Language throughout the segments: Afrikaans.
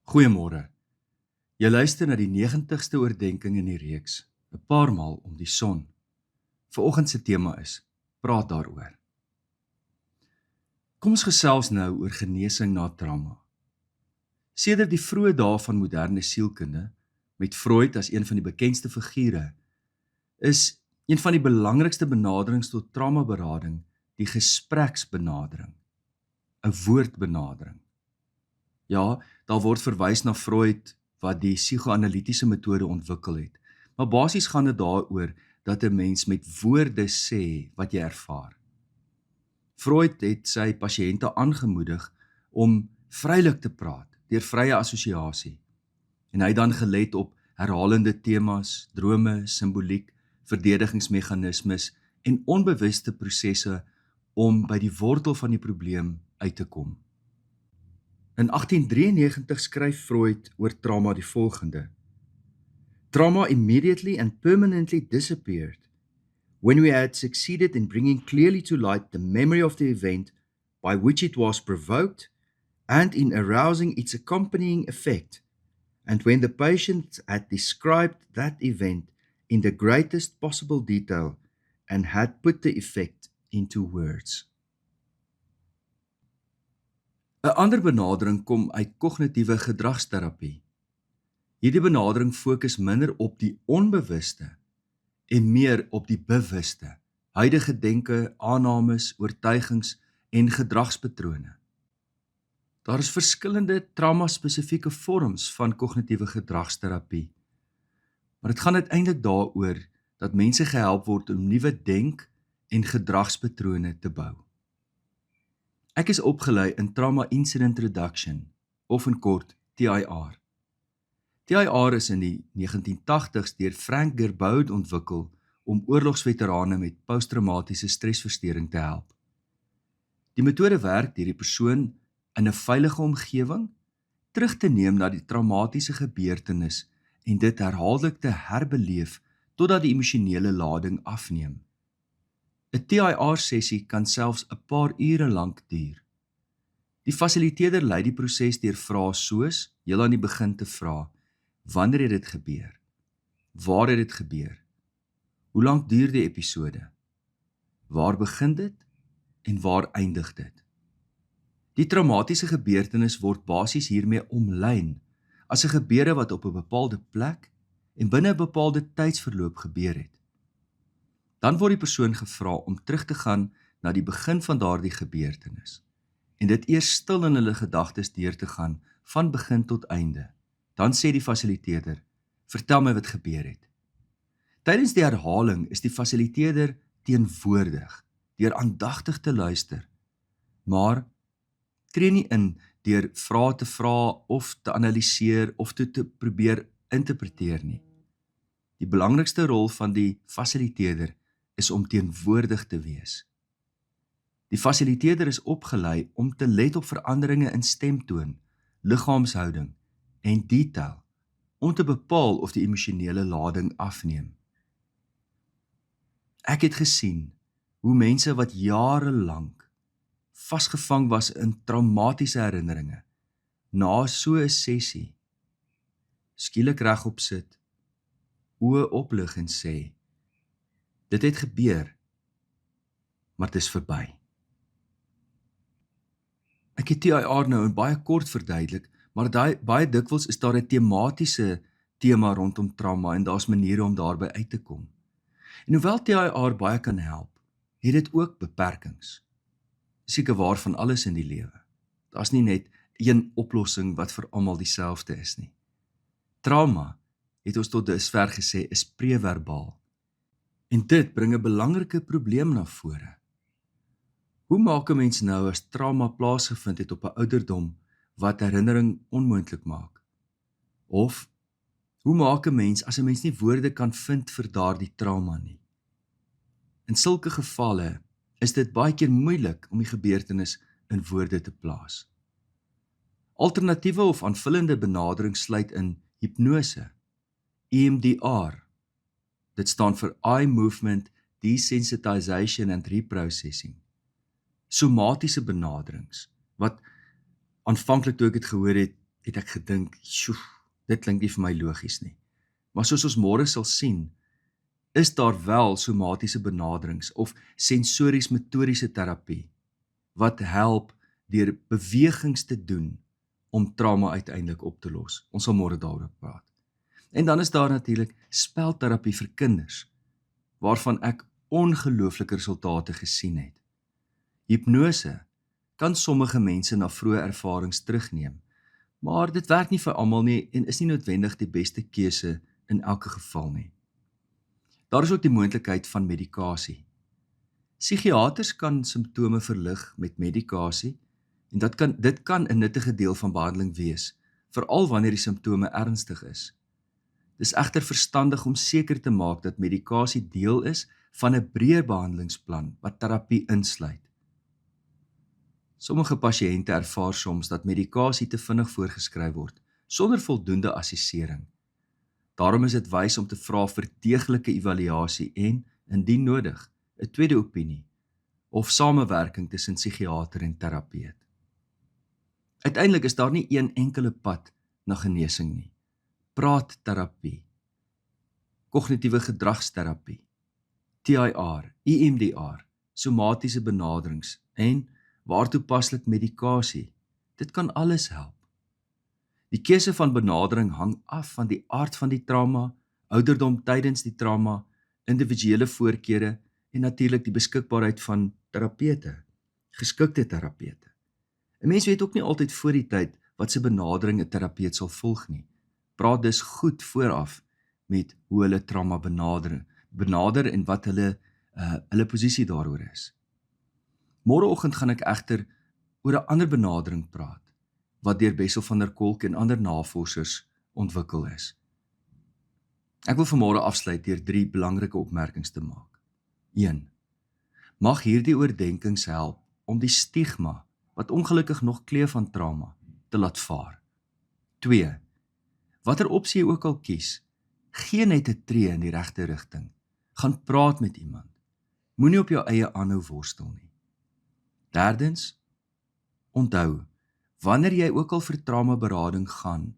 Goeiemôre. Jy luister na die 90ste oordeenking in die reeks, 'n paar maal om die son. Vanoggend se tema is: praat daaroor. Kom ons gesels nou oor genesing na trauma. Sedert die vroeë dae van moderne sielkunde, met Freud as een van die bekendste figure, is een van die belangrikste benaderings tot traumaberading die gespreksbenadering, 'n woordbenadering. Ja, daar word verwys na Freud wat die psigoanalitiese metode ontwikkel het. Maar basies gaan dit daaroor dat 'n mens met woorde sê wat jy ervaar. Freud het sy pasiënte aangemoedig om vrylik te praat deur vrye assosiasie. En hy het dan gelet op herhalende temas, drome, simboliek, verdedigingsmeganismes en onbewuste prosesse om by die wortel van die probleem uit te kom. In 1893 skryf Freud oor trauma die volgende: Trauma immediately and permanently disappeared when we had succeeded in bringing clearly to light the memory of the event by which it was provoked and in arousing its accompanying effect, and when the patient had described that event in the greatest possible detail and had put the effect into words. 'n ander benadering kom uit kognitiewe gedragsterapie. Hierdie benadering fokus minder op die onbewuste en meer op die bewuste, huidige denke, aannames, oortuigings en gedragspatrone. Daar is verskillende trauma-spesifieke vorms van kognitiewe gedragsterapie, maar dit gaan uiteindelik daaroor dat mense gehelp word om nuwe denk- en gedragspatrone te bou. Ek is opgelei in Trauma Incident Reduction, of in kort TIR. TIR is in die 1980s deur Frank Gerbaud ontwikkel om oorlogsveterane met posttraumatiese stresversteuring te help. Die metode werk deur die persoon in 'n veilige omgewing terug te neem na die traumatiese gebeurtenis en dit herhaaldelik te herbeleef totdat die emosionele lading afneem. 'n TIR-sessie kan selfs 'n paar ure lank duur. Die fasiliteerder lei die proses deur vrae soos heel aan die begin te vra: wanneer het dit gebeur? Waar het dit gebeur? Hoe lank duur die episode? Waar begin dit en waar eindig dit? Die traumatiese gebeurtenis word basies hiermee omlyn as 'n gebeure wat op 'n bepaalde plek en binne 'n bepaalde tydsverloop gebeur het. Dan word die persoon gevra om terug te gaan na die begin van daardie gebeurtenis en dit eers stil in hulle gedagtes deur te gaan van begin tot einde. Dan sê die fasiliteerder: vertel my wat gebeur het. Tydens die herhaling is die fasiliteerder teenwoordig deur aandagtig te luister, maar tree nie in deur vrae te vra of te analiseer of te probeer interpreteer nie. Die belangrikste rol van die fasiliteerder is om teenwoordig te wees. Die fasiliteerder is opgelei om te let op veranderinge in stemtoon, liggaamshouding en detail, om te bepaal of die emosionele lading afneem. Ek het gesien hoe mense wat jare lank vasgevang was in traumatiese herinneringe, na so 'n sessie, skielik regop sit, oë oplig en sê: dit het gebeur, maar dit is verby. Ek het TIR nou in baie kort verduidelik, maar baie dikwels is daar 'n tematiese tema rondom trauma en daar's maniere om daarby uit te kom. En hoewel TIR baie kan help, het dit ook beperkings. Seker waar van alles in die lewe. Daar's nie net een oplossing wat vir almal dieselfde is nie. Trauma, het ons tot dusver gesê, is preverbaal. En dit bring 'n belangrike probleem na vore. Hoe maak 'n mens nou as trauma plaasgevind het op 'n ouderdom wat herinnering onmoontlik maak? Of hoe maak 'n mens as 'n mens nie woorde kan vind vir daardie trauma nie? In sulke gevalle is dit baie keer moeilik om die gebeurtenis in woorde te plaas. Alternatiewe of aanvullende benadering sluit in hipnose, EMDR. Dit staan vir Eye Movement Desensitization and Reprocessing. Somatiese benaderings, wat aanvanklik toe ek dit gehoor het, het ek gedink, "Sjoe, dit klink nie vir my logies nie." Maar soos ons môre sal sien, is daar wel somatiese benaderings of sensories-motoriese terapie wat help deur bewegings te doen om trauma uiteindelik op te los. Ons sal môre daaroor praat. En dan is daar natuurlik spelterapie vir kinders, waarvan ek ongelooflike resultate gesien het. Hipnose kan sommige mense na vroeë ervarings terugneem, maar dit werk nie vir almal nie en is nie noodwendig die beste keuse in elke geval nie. Daar is ook die moontlikheid van medikasie. Psigiaters kan simptome verlig met medikasie en dit kan 'n nuttige deel van behandeling wees, veral wanneer die simptome ernstig is. Dis egter verstandig om seker te maak dat medikasie deel is van 'n breër behandelingsplan wat terapie insluit. Sommige pasiënte ervaar soms dat medikasie te vinnig voorgeskryf word, sonder voldoende assessering. Daarom is dit wys om te vra vir deeglike evaluasie en, indien nodig, 'n tweede opinie of samewerking tussen psigiater en terapeut. Uiteindelik is daar nie een enkele pad na genesing nie. Praatterapie, kognitiewe gedragsterapie, TIR, EMDR, somatiese benaderings en waar toepaslik medikasie. Dit kan alles help. Die keuse van benadering hang af van die aard van die trauma, ouderdom tydens die trauma, individuele voorkeure en natuurlik die beskikbaarheid van terapeute, geskikte terapeute. 'n Mens weet ook nie altyd voor die tyd wat se benadering 'n terapeut sal volg nie. Praat dus goed vooraf met hoe hulle trauma benader en wat hulle posisie daaroor is. Môreoggend gaan ek egter oor 'n ander benadering praat, wat deur Bessel van der Kolk en ander navorsers ontwikkel is. Ek wil vanmôre afsluit deur 3 belangrike opmerkings te maak. 1. Mag hierdie oordeenkings help om die stigma, wat ongelukkig nog kleef aan trauma, te laat vaar. 2. Watter opsie jy ook al kies, gee net 'n tree in die regte rigting. Gaan praat met iemand. Moenie op jou eie aanhou worstel nie. Derdens, onthou, wanneer jy ook al vir traumaberading gaan,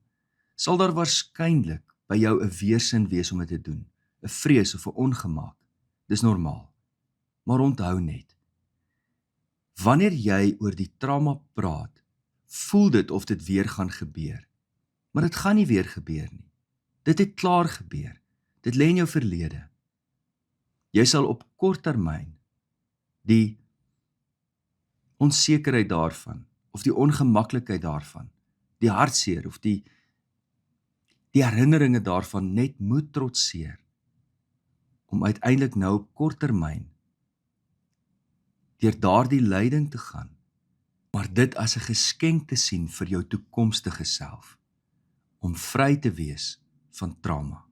sal daar waarskynlik by jou 'n weerstand wees om dit te doen, 'n vrees of 'n ongemak. Dis normaal. Maar onthou net, wanneer jy oor die trauma praat, voel dit of dit weer gaan gebeur. Maar dit gaan nie weer gebeur nie. Dit het klaar gebeur. Dit lê in jou verlede. Jy sal op kort termyn die onsekerheid daarvan, of die ongemaklikheid daarvan, die hartseer of die herinneringe daarvan net moet trotseer, om uiteindelik nou op kort termyn deur daardie lyding te gaan, maar dit as 'n geskenk te sien vir jou toekomstige self, om vry te wees van trauma.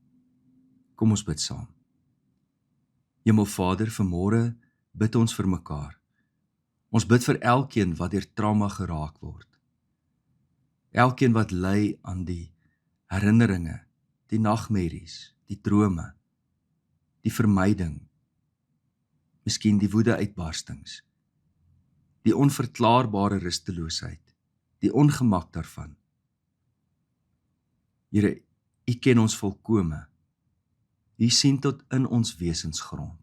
Kom ons bid saam. Hemelvader, vanmôre bid ons vir mekaar. Ons bid vir elkeen wat deur trauma geraak word. Elkeen wat ly aan die herinneringe, die nagmerries, die drome, die vermyding, miskien die woede-uitbarstings, die onverklaarbare rusteloosheid, die ongemak daarvan. Here, U ken ons volkome. U sien tot in ons wesensgrond.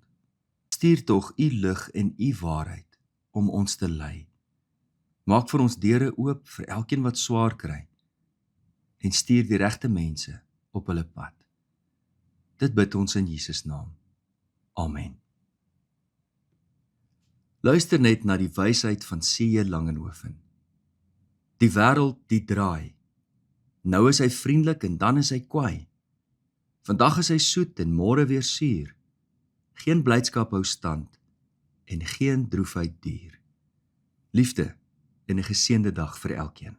Stuur tog U lig en U waarheid om ons te lei. Maak vir ons deure oop vir elkeen wat swaar kry en stuur die regte mense op hulle pad. Dit bid ons in Jesus naam. Amen. Luister net na die wysheid van C.J. Langenhoven. Die wêreld die draai. Nou is hy vriendelik en dan is hy kwaai. Vandag is hy soet en môre weer suur. Geen blydskap hou stand en geen droefheid duur. Liefde en 'n geseënde dag vir elkeen.